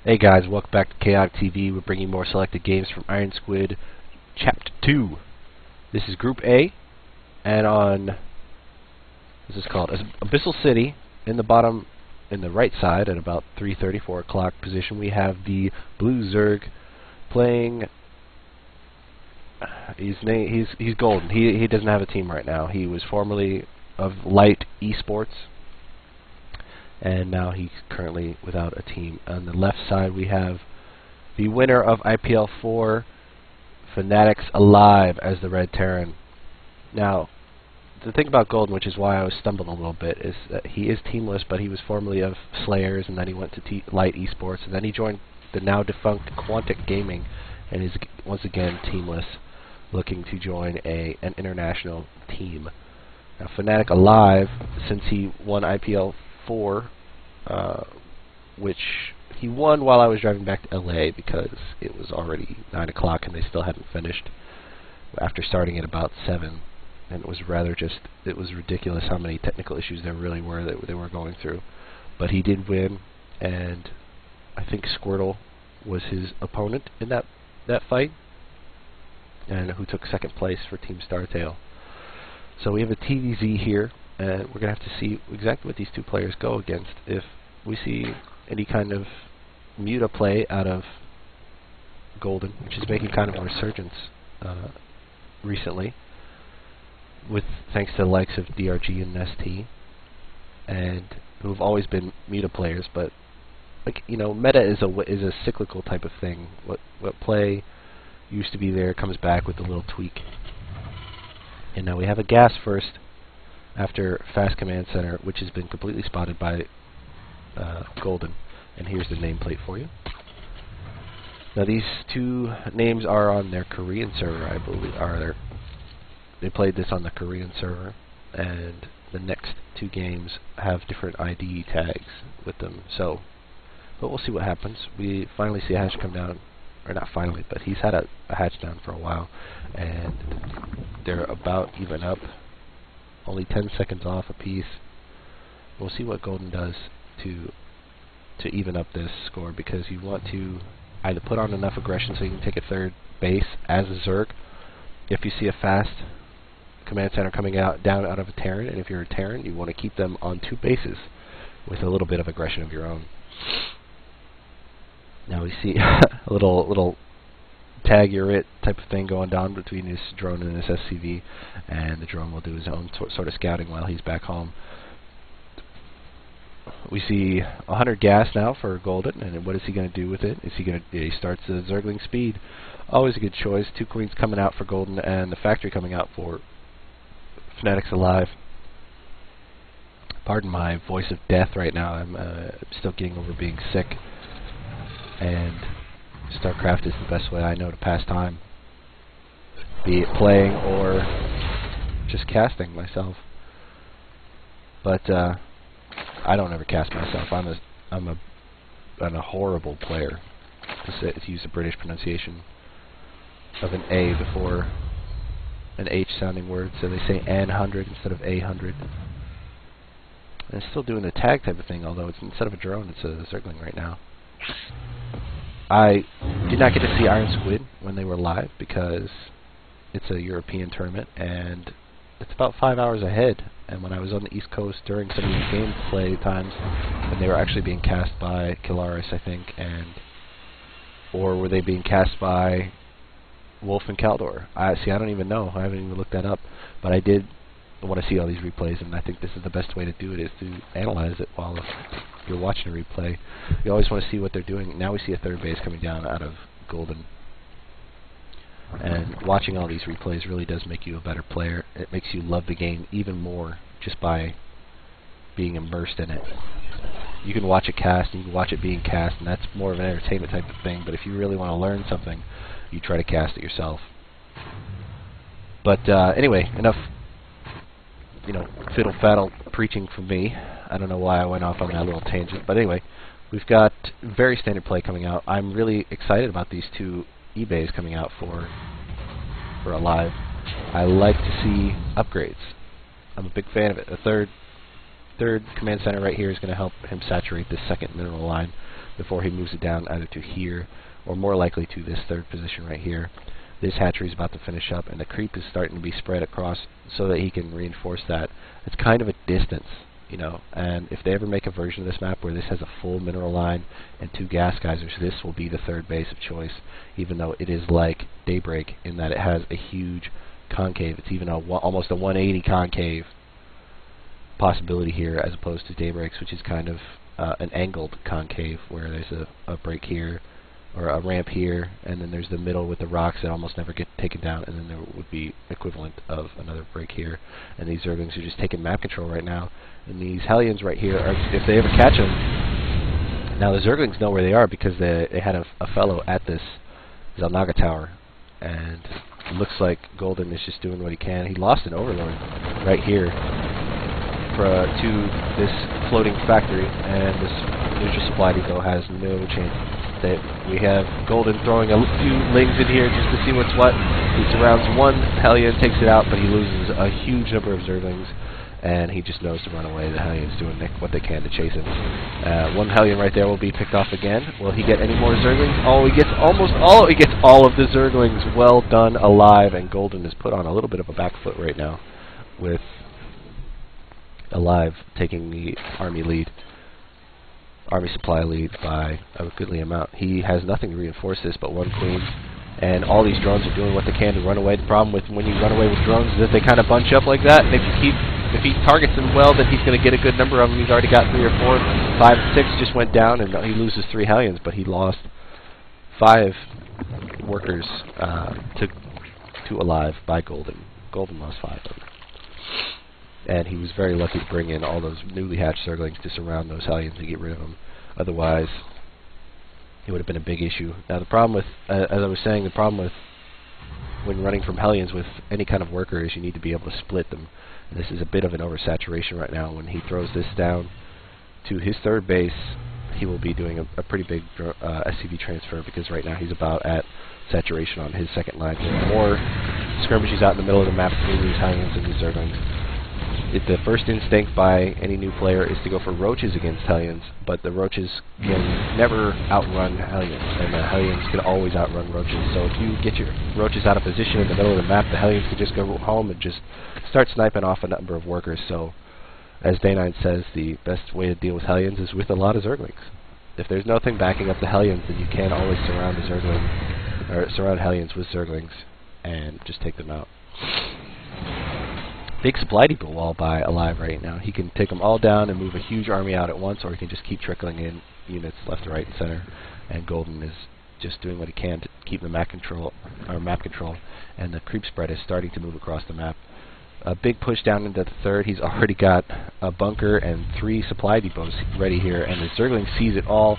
Hey guys, welcome back to Chaotic TV. We're bringing more selected games from IronSquid Chapter 2. This is Group A, and on, this is called Abyssal City, in the bottom, in the right side, at about 3:30, 4 o'clock position, we have the Blue Zerg playing. He's golden. He doesn't have a team right now. He was formerly of Light Esports, and now he's currently without a team. On the left side we have the winner of IPL 4, Fnatic's Alive, as the Red Terran. Now, the thing about Golden, which is why I was stumbled a little bit, is that he is teamless, but he was formerly of Slayers, and then he went to Light Esports, and then he joined the now defunct Quantic Gaming, and is once again teamless, looking to join an international team. Now, Fnatic Alive, since he won IPL 4, which he won while I was driving back to LA because it was already 9 o'clock and they still hadn't finished after starting at about 7, and it was it was ridiculous how many technical issues there really were that they were going through. But he did win, and I think Squirtle was his opponent in that fight, and who took second place for Team Startale. So we have a TVZ here, and we're going to have to see exactly what these two players go against. If we see any kind of muta play out of Golden, which is making kind of a resurgence recently, thanks to the likes of DRG and ST, and who have always been muta players, but meta is a cyclical type of thing. What play used to be there comes back with a little tweak. And now we have a gas first after Fast Command Center, which has been completely spotted by Golden. And here's the nameplate for you. Now these two names are on their Korean server, I believe. They played this on the Korean server, and the next two games have different ID tags with them. So, but we'll see what happens. We finally see a hatch come down, or not finally, but he's had a hatch down for a while, and they're about even up. Only 10 seconds off a piece. We'll see what Golden does to even up this score, because you want to either put on enough aggression so you can take a third base as a Zerg. If you see a fast command center coming down out of a Terran, and if you're a Terran, you want to keep them on 2 bases with a little bit of aggression of your own. Now we see a little tag your it type of thing going down between this drone and this SCV, and the drone will do his own sort of scouting while he's back home. We see 100 gas now for Golden, and what is he going to do with it? He starts the Zergling speed. Always a good choice. 2 queens coming out for Golden, and the factory coming out for Fnatic's Alive. Pardon my voice of death right now. I'm still getting over being sick, and StarCraft is the best way I know to pass time, be it playing or just casting myself. But I don't ever cast myself. I'm a horrible player, to use the British pronunciation of an A before an H sounding word, so they say N100 instead of A100. And it's still doing the tag type of thing, although it's instead of a drone, it's a Zergling right now. I did not get to see IronSquid when they were live because it's a European tournament and it's about 5 hours ahead. And when I was on the East Coast during some of these gameplay times, when they were actually being cast by Kilaris, I think, or were they being cast by Wolf and Kaldor? I don't even know. I haven't even looked that up. But I did want to see all these replays, and I think this is the best way to do it, is to analyze it while you're watching a replay. You always want to see what they're doing. Now we see a third base coming down out of Golden. And watching all these replays really does make you a better player. It makes you love the game even more just by being immersed in it. You can watch it cast, and you can watch it being cast, and that's more of an entertainment type of thing. But if you really want to learn something, you try to cast it yourself. But anyway, enough fiddle-faddle preaching from me. I don't know why I went off on that little tangent, but anyway, we've got very standard play coming out. I'm really excited about these two eBays coming out for Alive. I like to see upgrades. I'm a big fan of it. A third third command center right here is going to help him saturate this second mineral line before he moves it down either to here or more likely to this third position right here. This hatchery is about to finish up, and the creep is starting to be spread across so that he can reinforce that. It's kind of a distance, you know, and if they ever make a version of this map where this has a full mineral line and 2 gas geysers, this will be the third base of choice, even though it is like Daybreak in that it has a huge concave. It's even almost a 180 concave possibility here as opposed to Daybreak's, which is kind of an angled concave where there's a break here or a ramp here, and then there's the middle with the rocks that almost never get taken down, and then there would be equivalent of another break here. And these Zerglings are just taking map control right now. And these Hellions right here, are, if they ever catch them, now the Zerglings know where they are because they had a fellow at this Xel'Naga tower, and it looks like Golden is just doing what he can. He lost an Overlord right here to this floating factory, and this neutral supply depot has no chance. We have Golden throwing a few lings in here just to see what's what. He surrounds one Hellion, takes it out, but he loses a huge number of Zerglings, and he just knows to run away. The Hellion's doing what they can to chase him. One Hellion right there will be picked off again. Will he get any more Zerglings? Oh, he gets almost all. He gets all of the Zerglings. Well done, Alive, and Golden is put on a little bit of a back foot right now, with Alive taking the army supply lead by a goodly amount. He has nothing to reinforce this but one queen, and all these drones are doing what they can to run away. The problem with when you run away with drones is that they kind of bunch up like that, and if he targets them well, then he's going to get a good number of them. He's already got 3 or 4. 5, 6 just went down, and he loses 3 Hellions, but he lost 5 workers to Alive by Golden. Golden lost 5 of them. And he was very lucky to bring in all those newly hatched Zerglings to surround those Hellions and get rid of them. Otherwise, it would have been a big issue. Now, the problem with, as I was saying, the problem with when running from Hellions with any kind of worker is you need to be able to split them. And this is a bit of an oversaturation right now. When he throws this down to his third base, he will be doing a pretty big SCV transfer, because right now he's about at saturation on his second line. More skirmishes out in the middle of the map between these Hellions and these Zerglings. The first instinct by any new player is to go for Roaches against Hellions, but the Roaches can never outrun Hellions, and the Hellions can always outrun Roaches. So if you get your Roaches out of position in the middle of the map, the Hellions can just go home and just start sniping off a number of workers. So, as Day9 says, the best way to deal with Hellions is with a lot of Zerglings. If there's nothing backing up the Hellions, then you can always surround the Zergling, or surround Hellions with Zerglings and just take them out. Big supply depot wall by Alive right now. He can take them all down and move a huge army out at once, or he can just keep trickling in units left, right, and center. And Golden is just doing what he can to keep the map control, and the creep spread is starting to move across the map. A big push down into the third. He's already got a bunker and 3 supply depots ready here, and the Zergling sees it all.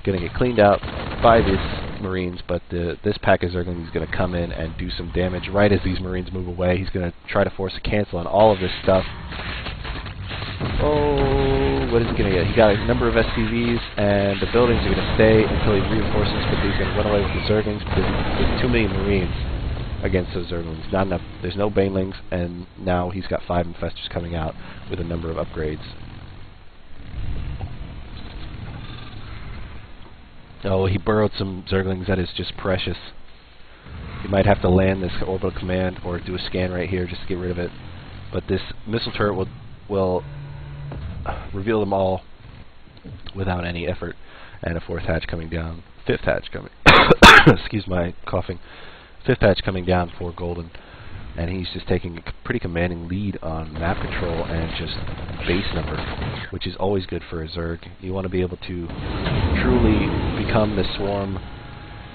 Going to get cleaned out by these Marines, but this pack of Zerglings is going to come in and do some damage right as these Marines move away. He's going to try to force a cancel on all of this stuff. Oh, what is he going to get? He got a number of SCVs, and the buildings are going to stay until he reinforces, but he's going to run away with the Zerglings because there's too many Marines against those Zerglings. Not enough. There's no Banelings, and now he's got 5 Infestors coming out with a number of upgrades. Oh, he burrowed some Zerglings. That is just precious. You might have to land this orbital command or do a scan right here just to get rid of it. But this missile turret will reveal them all without any effort. And a 4th hatch coming down. 5th hatch coming. Excuse my coughing. 5th hatch coming down for Golden. And he's just taking a pretty commanding lead on map control and just base number, which is always good for a Zerg. You want to be able to truly become the swarm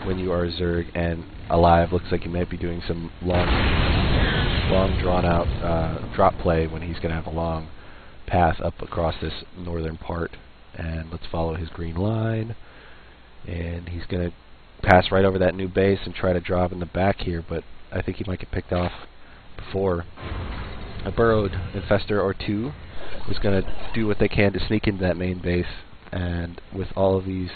when you are a Zerg, and Alive looks like he might be doing some long drawn-out drop play when he's going to have a long path up across this northern part. And let's follow his green line. And he's going to pass right over that new base and try to drop in the back here, but I think he might get picked off before a burrowed Infestor or 2 is going to do what they can to sneak into that main base. And with all of these,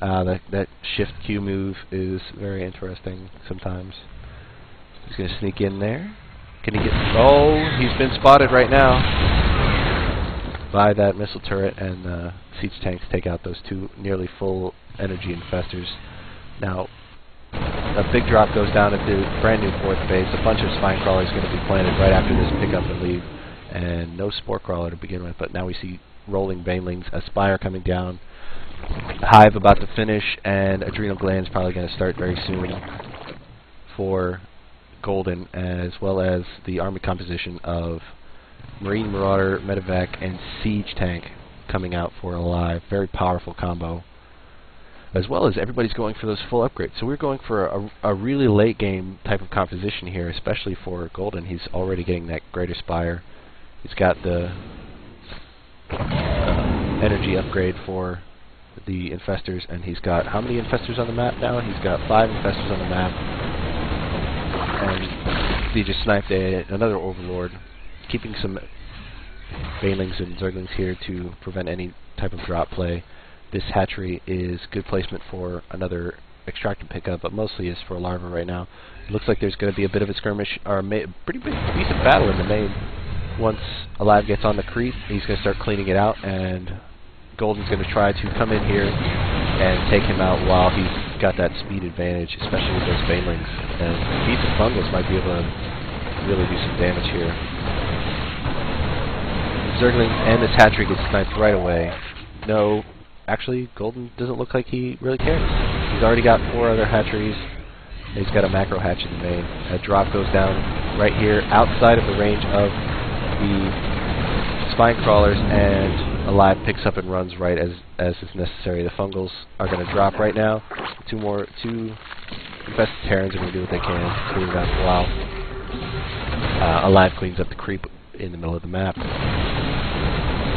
that shift Q move is very interesting sometimes. He's going to sneak in there, Can he get... Oh, he's been spotted right now by that missile turret, and siege tanks take out those two nearly full energy infestors. Now, a big drop goes down into brand new 4th base. A bunch of spine crawlers going to be planted right after this pick up and leave. And no spore crawler to begin with, but now we see rolling banelings, a spire coming down, hive about to finish, and adrenal glands probably going to start very soon for Golden, as well as the army composition of Marine Marauder, Medevac, and Siege Tank coming out for Alive. Very powerful combo. As well as everybody's going for those full upgrades. So we're going for a really late game type of composition here, especially for Golden. He's already getting that Greater Spire. He's got the energy upgrade for the infestors, and he's got how many infestors on the map now? He's got 5 infestors on the map. And he just sniped another Overlord, keeping some Banelings and Zerglings here to prevent any type of drop play. This hatchery is good placement for another extractor pickup, but mostly is for a larva right now. It looks like there's going to be a bit of a skirmish, or a pretty big, decent battle in the main. Once Alive gets on the creep, he's going to start cleaning it out, and Golden's going to try to come in here and take him out while he's got that speed advantage, especially with those Banelings. And decent Fungals might be able to really do some damage here. Zergling and this hatchery gets sniped right away. No, actually, Golden doesn't look like he really cares. He's already got 4 other hatcheries. He's got a macro hatch in the main. A drop goes down right here outside of the range of the spine crawlers, and Alive picks up and runs right as is necessary. The Fungals are going to drop right now. Two infested Terrans are going to do what they can to clean it up while Alive cleans up the creep in the middle of the map,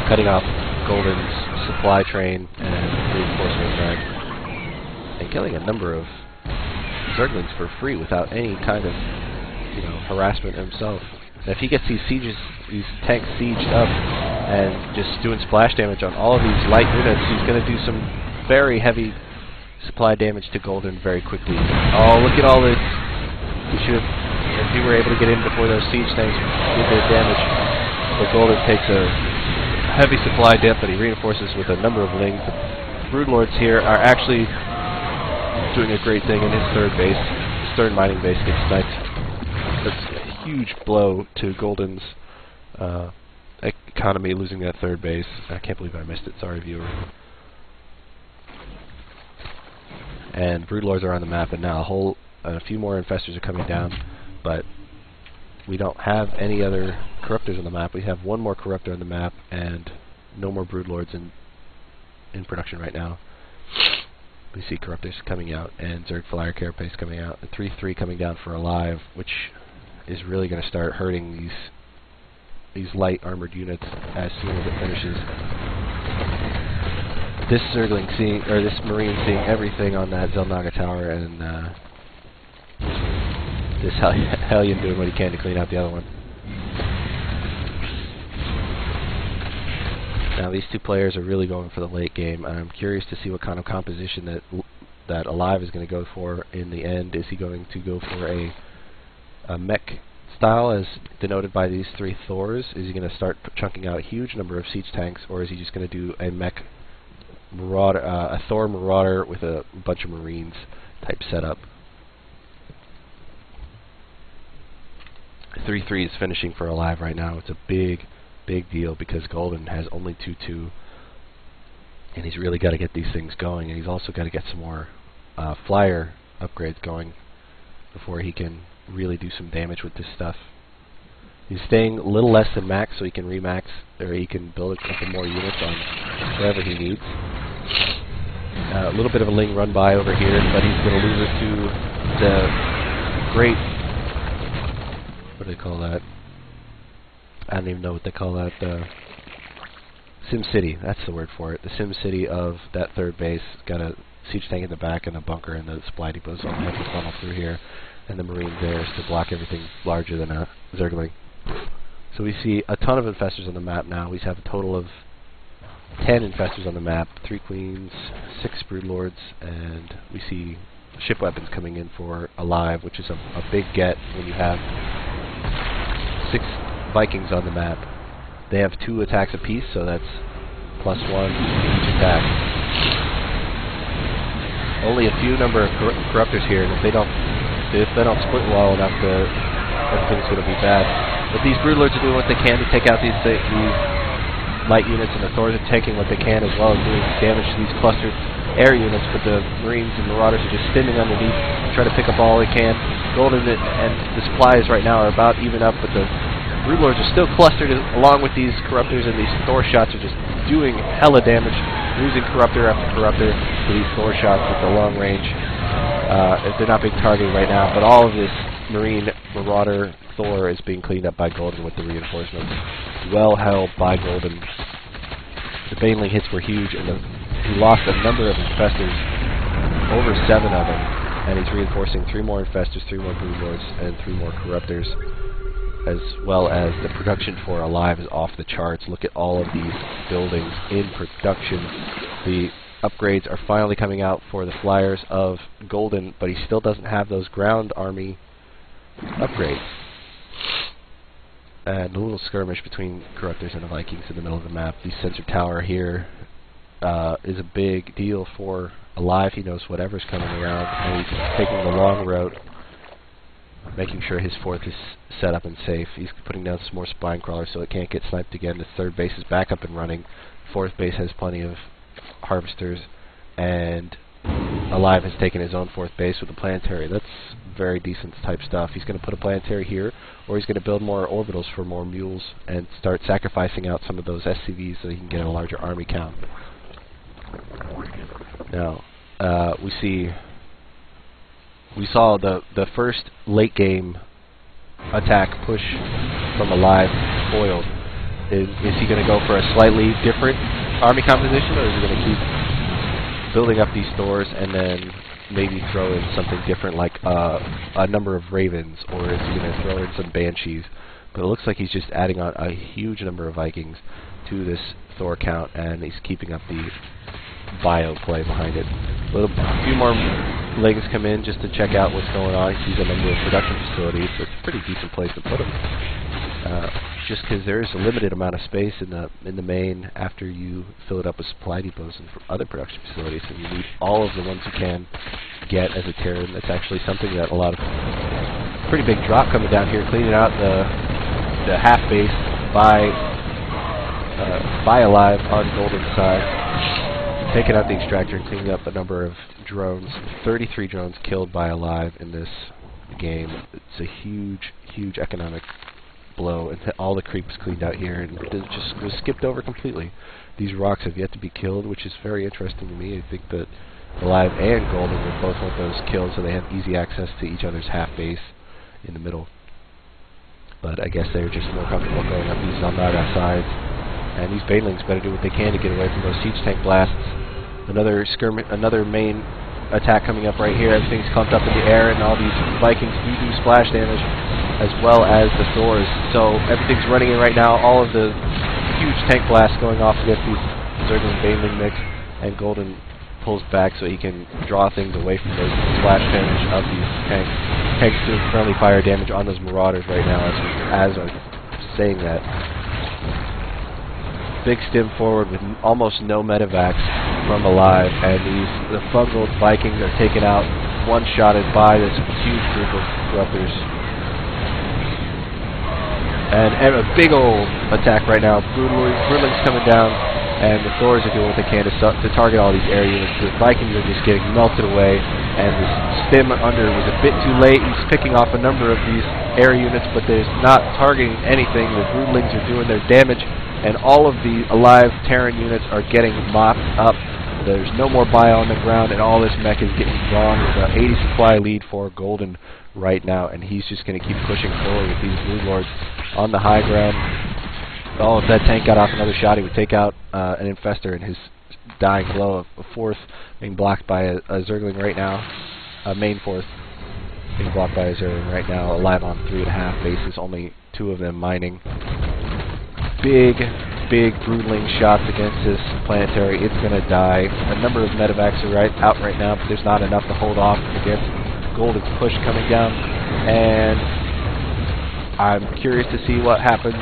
cutting off Golden's supply train and reinforcement run, and killing a number of Zerglings for free without any kind of harassment himself. And if he gets these tanks sieged up and just doing splash damage on all of these light units, he's going to do some very heavy supply damage to Golden very quickly. Oh, look at all this! If he were able to get in before those siege tanks did their damage, but Golden takes a heavy supply dip, but he reinforces with a number of lings. The Broodlords here are actually doing a great thing in his 3rd base. His 3rd mining base gets sniped. That's a huge blow to Golden's economy, losing that 3rd base. I can't believe I missed it. Sorry, viewer. And Broodlords are on the map, and now a few more infestors are coming down, but we don't have any other corruptors on the map. We have 1 more corruptor on the map, and no more Broodlords in production right now. We see corruptors coming out, and Zerg Flyer Carapace coming out, and 3-3 coming down for Alive, which is really going to start hurting these light armored units as soon as it finishes. This Zergling this Marine seeing everything on that Zelnaga tower, and this Hellion doing what he can to clean out the other one. Now these two players are really going for the late game, and I'm curious to see what kind of composition that Alive is going to go for in the end. Is he going to go for a mech style as denoted by these 3 Thors? Is he going to start chunking out a huge number of siege tanks, or is he just going to do a mech Marauder, a Thor Marauder with a bunch of Marines type setup? 3-3 is finishing for Alive right now. It's a big deal because Golden has only 2-2, and he's really got to get these things going, and he's also got to get some more flyer upgrades going before he can really do some damage with this stuff. He's staying a little less than max, so he can remax, or he can build a couple more units on wherever he needs. A little bit of a Ling run by over here, but he's going to lose it to the great, what do they call that? I don't even know what they call that. Sim City, that's the word for it. The Sim City of that 3rd base. Got a siege tank in the back and a bunker in the supply depot, so I'll have to funnel through here. And the Marines there to block everything larger than a Zergling. So we see a ton of infestors on the map now. We have a total of 10 infestors on the map, 3 Queens, 6 Broodlords, and we see ship weapons coming in for Alive, which is a big get when you have 6 Vikings on the map. They have 2 attacks apiece, so that's +1 each attack. Only a few number of corruptors here, and if they don't split well enough, everything's going to be bad. But these Broodlords are doing what they can to take out these light units, and the Thors are taking what they can as well as doing damage to these clustered air units, but the Marines and Marauders are just spinning underneath, trying to pick up all they can. Golden and the supplies right now are about even up, but the Broodlords are still clustered along with these Corruptors, and these Thor shots are just doing hella damage, losing Corruptor after Corruptor to these Thor shots with the long range. They're not being targeted right now, but all of this Marine, Marauder, Thor is being cleaned up by Golden with the reinforcements. Well held by Golden. The Baneling hits were huge, and he lost a number of Infestors, over 7 of them, and he's reinforcing 3 more Infestors, 3 more Broodlords, and 3 more Corruptors, as well as the production for Alive is off the charts. Look at all of these buildings in production. The upgrades are finally coming out for the Flyers of Golden, but he still doesn't have those ground army upgrades. And a little skirmish between Corruptors and the Vikings in the middle of the map. The sensor tower here is a big deal for Alive. He knows whatever's coming around, and he's taking the long route, making sure his 4th is set up and safe. He's putting down some more spine crawlers so it can't get sniped again. The 3rd base is back up and running. 4th base has plenty of harvesters, and Alive has taken his own 4th base with a planetary. That's very decent type stuff. He's going to put a planetary here, or he's going to build more orbitals for more mules and start sacrificing out some of those SCVs so he can get a larger army count. Now, we saw the first late game attack push from Alive foiled. Is he going to go for a slightly different army composition, or is he going to keep building up these stores and then maybe throw in something different like a number of Ravens, or is he going to throw in some Banshees? But it looks like he's just adding on a huge number of Vikings to this Thor count, and he's keeping up the bio play behind it. A few more legs come in just to check out what's going on. He sees a number of production facilities, so it's a pretty decent place to put them. Just because there is a limited amount of space in the main after you fill it up with supply depots and for other production facilities, and you need all of the ones you can get as a Terran. That's actually something that a lot of pretty big drop coming down here, cleaning out the half base by Alive on Golden's side, taking out the extractor and cleaning up a number of drones. 33 drones killed by Alive in this game. It's a huge economic blow, and all the creeps cleaned out here, and it just was skipped over completely. These rocks have yet to be killed, which is very interesting to me. I think that Alive and Golden would both want those killed so they have easy access to each other's half base in the middle. But I guess they're just more comfortable going up these Zamrada sides, and these Banelings better do what they can to get away from those siege tank blasts. Another main attack coming up right here. Everything's clumped up in the air, and all these Vikings do splash damage, as well as the Thors. So everything's running in right now. All of the huge tank blasts going off against these Zerglin Baneling mix, and Golden pulls back so he can draw things away from those splash damage of these tanks. Tanks doing friendly fire damage on those Marauders right now as I'm saying that. Big stim forward with almost no medevacs from Alive, and the fungal Vikings are taken out, one-shotted by this huge group of Corruptors. And a big old attack right now. Broodling's coming down, and the Thors are doing what they can to target all these air units. The Vikings are just getting melted away, and the stim under was a bit too late. He's picking off a number of these air units, but there's not targeting anything. The Broodlings are doing their damage, and all of the Alive Terran units are getting mopped up. There's no more bio on the ground, and all this mech is getting gone with an 80 supply lead for Golden right now, and he's just going to keep pushing forward with these Broodlords on the high ground. Oh, if that tank got off another shot, he would take out an Infestor in his dying blow. A 4th being blocked by a Zergling right now. A main 4th being blocked by a Zergling right now. Alive on 3.5 bases, only 2 of them mining. Big Broodling shots against this planetary. It's going to die. A number of medevacs are out right now, but there's not enough to hold off against Golden's push coming down. And I'm curious to see what happens.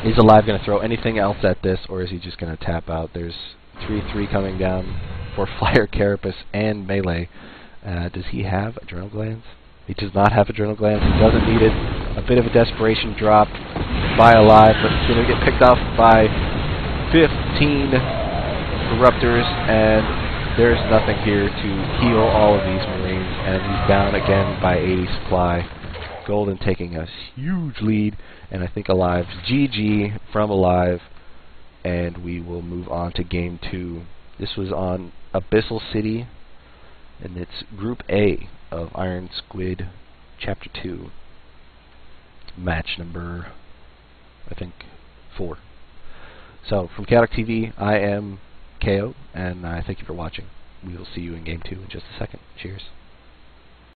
Is Alive going to throw anything else at this, or is he just going to tap out? There's 3-3 coming down for Flyer, Carapace, and Melee. Does he have Adrenal Glands? He does not have Adrenal Glands. He doesn't need it. A bit of a desperation drop by Alive, but it's going to get picked off by 15 Corruptors, and there's nothing here to heal all of these Marines, and he's down again by 80 supply. Golden taking a huge lead, and I think Alive's GG from Alive, and we will move on to Game 2. This was on Abyssal City, and it's Group A of IronSquid Chapter 2. Match number, I think, 4. So, from Chaotic TV, I am KO, and I thank you for watching. We will see you in Game 2 in just a second. Cheers.